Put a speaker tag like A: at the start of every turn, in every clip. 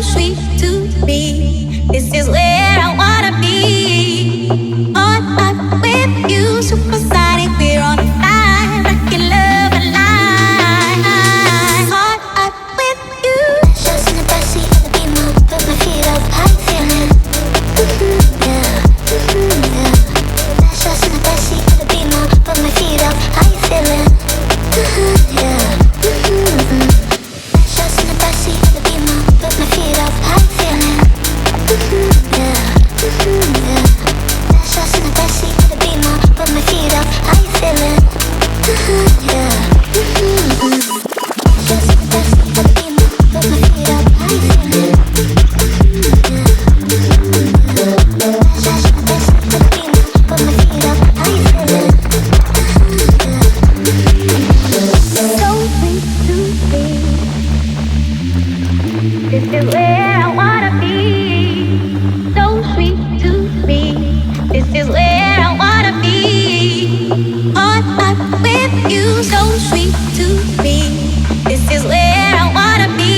A: sweet to me. This is where I wanna be. On up with you, supersonic, we're on fire, rockin' love alive. On up with you.
B: Just in the backseat of the Beamer, put my feet up, how you feeling? Yeah, yeah. Just in the backseat of the Beamer, put my feet up, how you feeling? Yeah. Just in the backseat of the Beamer, put my feet up, how you feeling? Yeah, yeah. Just in the backseat of the Beamer, put my feet up, how you feeling? Yeah. Just in the backseat of the Beamer, put my feet up, how you feeling? Yeah. Just in the backseat of the Beamer, put my feet up, how you feeling?
A: So sweet to me. This is where I wanna be. So sweet to me. This is where I wanna be. On up with you. So sweet to me. This is where I wanna be.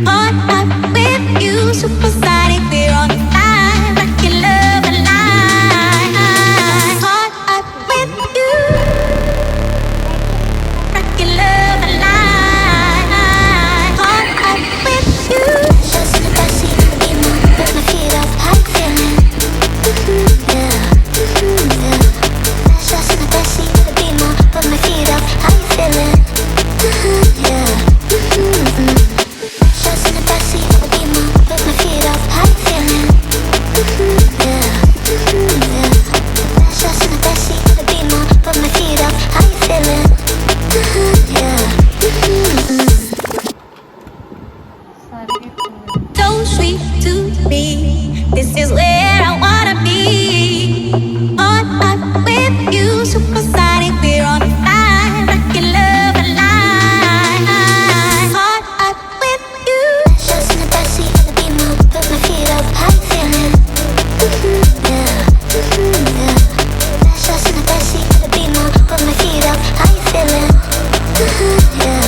A: On up with you. Supersonic, we're on fire, rockin' love alive. On up with you. Rockin' love alive. On up with you.
B: Just in the backseat of the Beamer, put my feet up, how you feeling? Yeah, yeah. Just in the backseat of the Beamer, put my feet up, how you feeling? Yeah. Just in the backseat of the Beamer, put my feet up, how you feeling? Yeah, yeah. Just in the backseat of the Beamer, put my feet up, how you feeling? Yeah.
A: So sweet to me. This is where I wanna be. On up with you, supersonic, we're on fire, rockin' love alive. On up with you.
B: Just in the backseat of the Beamer, put my feet up, how you feeling? Yeah, yeah. Just in the backseat of the Beamer, put my feet up, how you feeling? Yeah.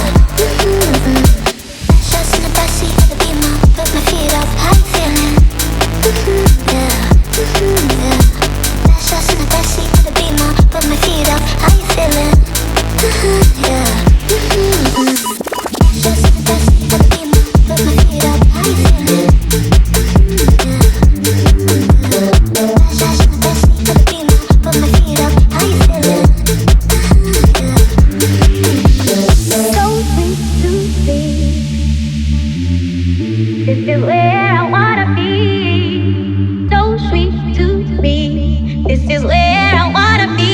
B: Just in the backseat of the Beamer, put my feet up, how you feeling? Yeah, yeah. Just in the backseat of the Beamer, put my feet up, how you feeling? Yeah. Just in the backseat of the Beamer, put my feet up, how you feeling? Yeah. Just in the backseat of the Beamer, put my feet up, how you feeling?
A: So sweet to me. This is where I wanna be. So sweet to me. This is where I wanna be.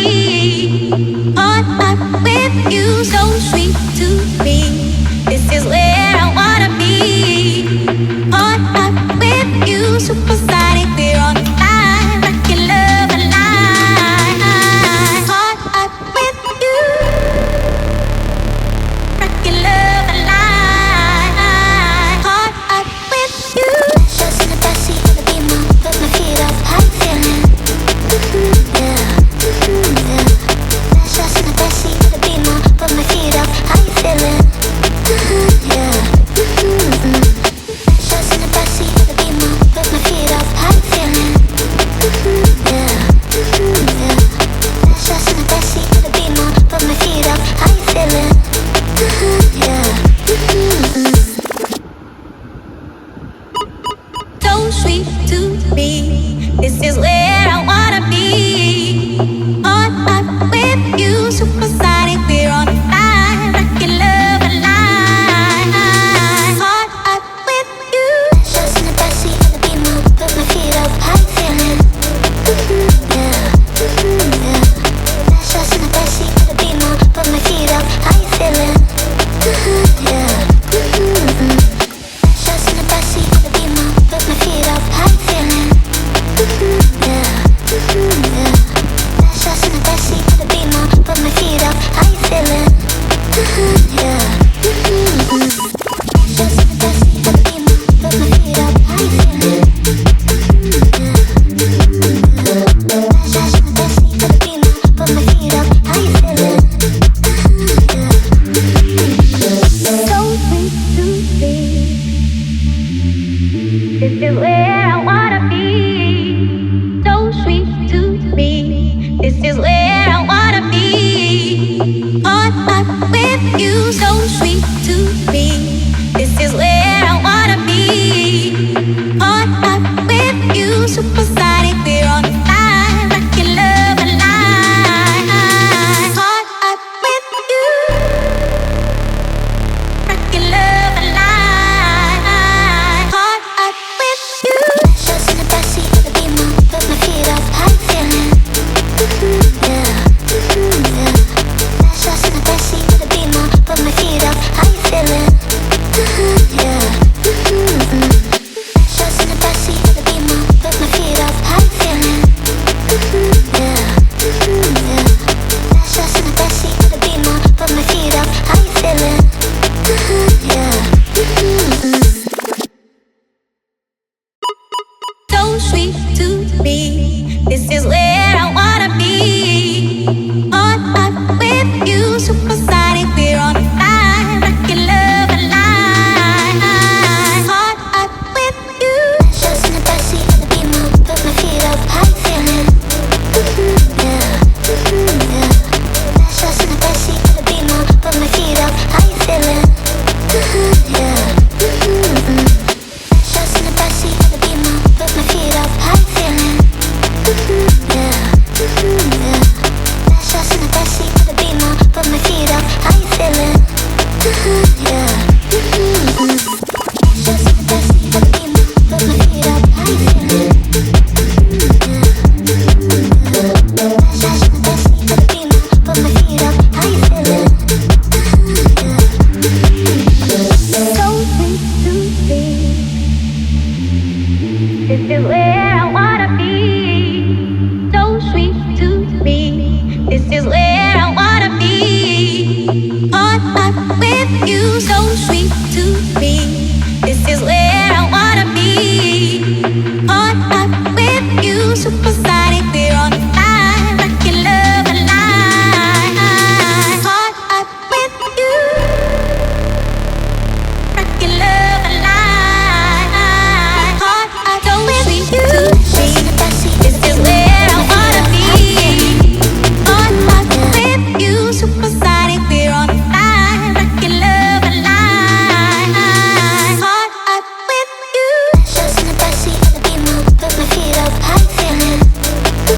A: On up with you. So sweet to me. This is where I wanna be. On up with you. Supersonic, we're on fire, rockin' love alive. On up with you. Rockin' love alive. On up with you.
B: Just in the backseat of the Beamer, put my feet up, how you feeling? Yeah, yeah. Just in the backseat of the Beamer, put my feet
A: This is where I wanna be. So sweet to me. This is where I wanna be. Caught up with you. So sweet to me. This is where I wanna be. Caught up with you. Supersonic. We're on fire. Rockin' love alive. Caught up with you. Rockin' love alive. Caught up with you.
B: Just in the backseat of the Beamer, put my feet up. How you feeling? Yeah, yeah. Just in the backseat of the Beamer, put my feet up. How you feeling? Yeah. Just in the backseat of the Beamer, put my feet up. How you feeling? Yeah, yeah. Just in the backseat of the Beamer, put my feet up. How you feeling? Yeah.
A: So sweet to me. This is where I wanna be. Caught up with you. Supersonic. We're on fire. Rockin' love alive. Caught up with you.
B: Just in the backseat of the Beamer, put my feet up. How you feeling? Yeah, yeah. Just in the backseat of the Beamer, put my feet up. How you feeling? Yeah. Just in the backseat of the Beamer, put my feet up. How you feeling? Yeah, yeah. Just in the backseat of the Beamer, put my feet up. How you feeling? Yeah. Just in the backseat of the Beamer, put my feet up. How you feeling? Just in the backseat of the Beamer, put my feet up. How you feeling?
A: So sweet to me. This is where I wanna be. So sweet to me. This is where I wanna be. Caught up with you. So sweet to me.